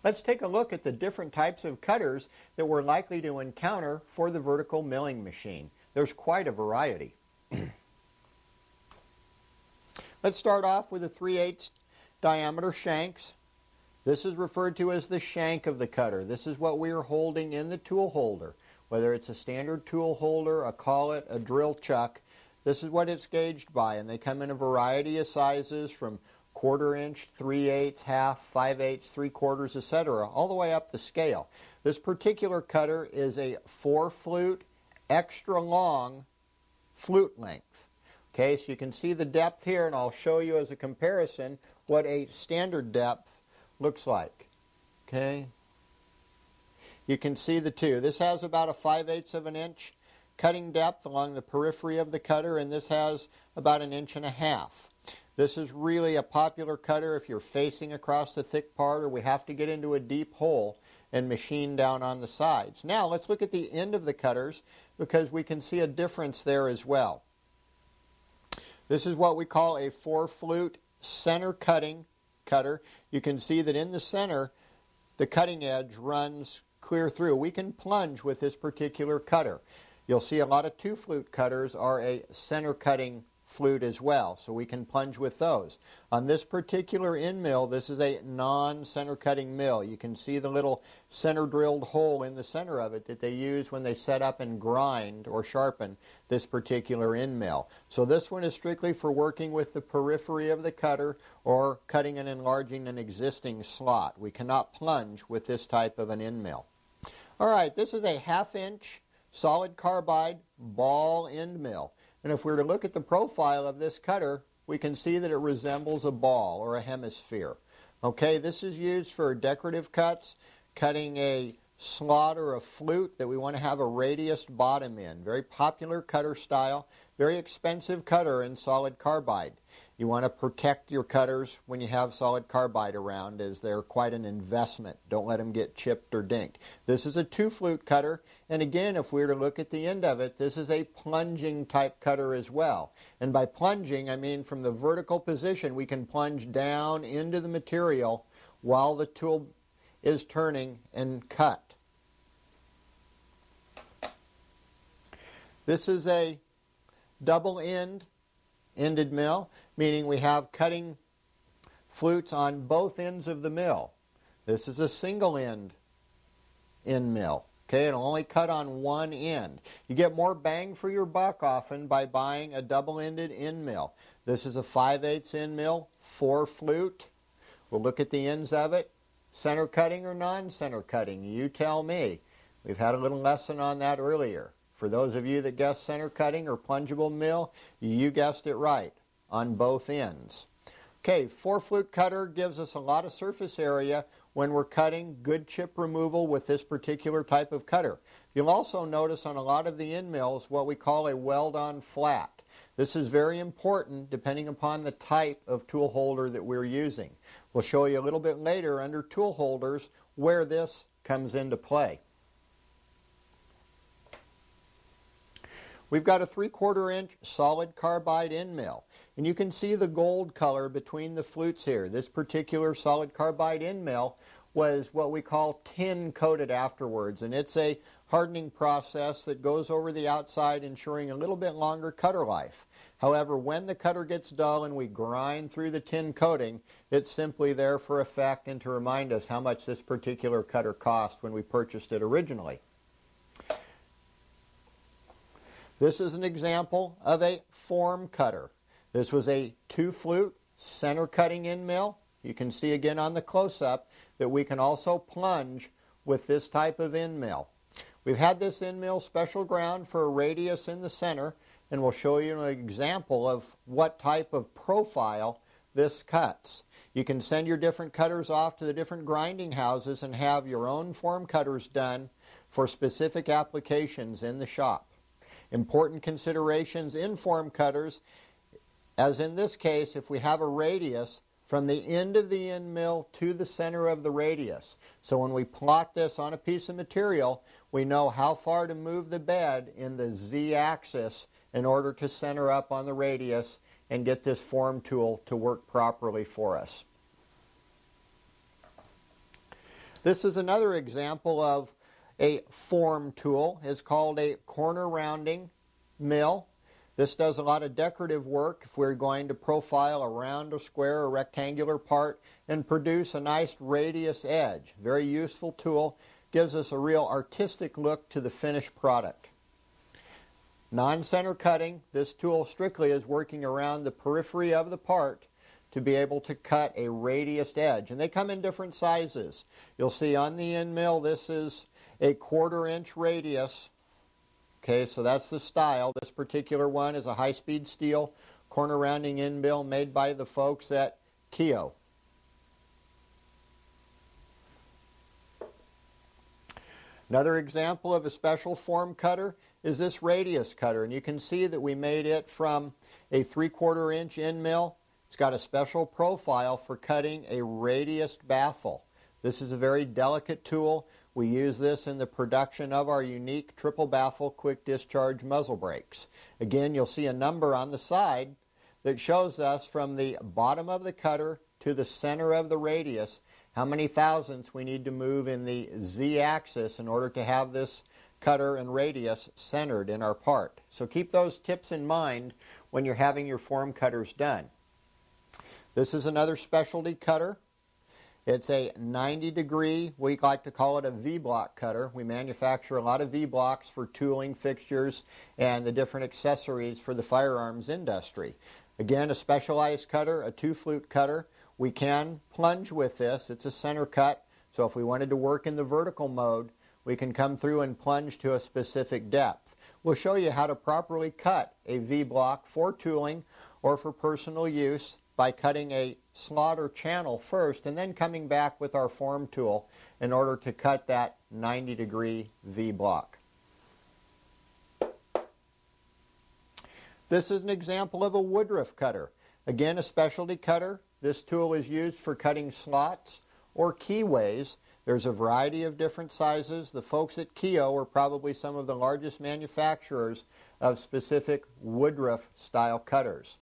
Let's take a look at the different types of cutters that we're likely to encounter for the vertical milling machine. There's quite a variety. Let's start off with the 3/8 diameter shanks. This is referred to as the shank of the cutter. This is what we are holding in the tool holder. Whether it's a standard tool holder, a collet, a drill chuck, this is what it's gauged by, and they come in a variety of sizes from 1/4 inch, 3/8, half, 5/8, 3/4, etc., all the way up the scale. This particular cutter is a 4-flute, extra long flute length. Okay, so you can see the depth here, and I'll show you as a comparison what a standard depth looks like. Okay, you can see the two. This has about a 5/8 of an inch cutting depth along the periphery of the cutter, and this has about 1.5 inches. This is really a popular cutter if you're facing across the thick part or we have to get into a deep hole and machine down on the sides. Now let's look at the end of the cutters because we can see a difference there as well. This is what we call a 4-flute center cutting cutter. You can see that in the center the cutting edge runs clear through. We can plunge with this particular cutter. You'll see a lot of 2-flute cutters are a center cutting flute as well, so we can plunge with those. On this particular end mill, this is a non-center cutting mill. You can see the little center drilled hole in the center of it that they use when they set up and grind or sharpen this particular end mill. So this one is strictly for working with the periphery of the cutter or cutting and enlarging an existing slot. We cannot plunge with this type of an end mill. All right, this is a 1/2 inch solid carbide ball end mill. And if we were to look at the profile of this cutter, we can see that it resembles a ball or a hemisphere. Okay, this is used for decorative cuts, cutting a slot or a flute that we want to have a radius bottom in. Very popular cutter style, very expensive cutter in solid carbide. You want to protect your cutters when you have solid carbide around, as they're quite an investment. Don't let them get chipped or dinked. This is a 2-flute cutter, and again, if we were to look at the end of it, this is a plunging type cutter as well. And by plunging, I mean from the vertical position, we can plunge down into the material while the tool is turning and cut. This is a double-ended mill, meaning we have cutting flutes on both ends of the mill. This is a single-end mill. Okay, it'll only cut on one end. You get more bang for your buck often by buying a double-ended end mill. This is a 5/8 end mill, 4-flute. We'll look at the ends of it. Center cutting or non-center cutting? You tell me. We've had a little lesson on that earlier. For those of you that guessed center cutting or plungeable mill, you guessed it right on both ends. Okay, 4-flute cutter gives us a lot of surface area when we're cutting. Good chip removal with this particular type of cutter. You'll also notice on a lot of the end mills what we call a weld-on flat. This is very important depending upon the type of tool holder that we're using. We'll show you a little bit later under tool holders where this comes into play. We've got a 3/4 inch solid carbide end mill, and you can see the gold color between the flutes here. This particular solid carbide end mill was what we call tin coated afterwards, and it's a hardening process that goes over the outside, ensuring a little bit longer cutter life. However, when the cutter gets dull and we grind through the tin coating, it's simply there for effect and to remind us how much this particular cutter cost when we purchased it originally. This is an example of a form cutter. This was a 2-flute center cutting end mill. You can see again on the close-up that we can also plunge with this type of end mill. We've had this end mill special ground for a radius in the center, and we'll show you an example of what type of profile this cuts. You can send your different cutters off to the different grinding houses and have your own form cutters done for specific applications in the shop. Important considerations in form cutters, as in this case, if we have a radius from the end of the end mill to the center of the radius. So when we plot this on a piece of material, we know how far to move the bed in the z-axis in order to center up on the radius and get this form tool to work properly for us. This is another example of a form tool. It's called a corner rounding mill. This does a lot of decorative work if we're going to profile a round or square or rectangular part and produce a nice radius edge. Very useful tool. Gives us a real artistic look to the finished product. Non-center cutting. This tool strictly is working around the periphery of the part to be able to cut a radius edge. And they come in different sizes. You'll see on the end mill this is a 1/4 inch radius. Okay, so that's the style. This particular one is a high-speed steel corner rounding end mill made by the folks at Keo. Another example of a special form cutter is this radius cutter, and you can see that we made it from a 3/4 inch end mill. It's got a special profile for cutting a radiused baffle. This is a very delicate tool. We use this in the production of our unique triple baffle quick discharge muzzle brakes. Again, you'll see a number on the side that shows us from the bottom of the cutter to the center of the radius how many thousandths we need to move in the Z-axis in order to have this cutter and radius centered in our part. So keep those tips in mind when you're having your form cutters done. This is another specialty cutter. It's a 90-degree, we like to call it a V-block cutter. We manufacture a lot of V-blocks for tooling, fixtures, and the different accessories for the firearms industry. Again, a specialized cutter, a 2-flute cutter. We can plunge with this. It's a center cut, so if we wanted to work in the vertical mode, we can come through and plunge to a specific depth. We'll show you how to properly cut a V-block for tooling or for personal use by cutting a slot or channel first and then coming back with our form tool in order to cut that 90-degree V-block. This is an example of a Woodruff cutter. Again, a specialty cutter. This tool is used for cutting slots or keyways. There's a variety of different sizes. The folks at Keo are probably some of the largest manufacturers of specific Woodruff style cutters.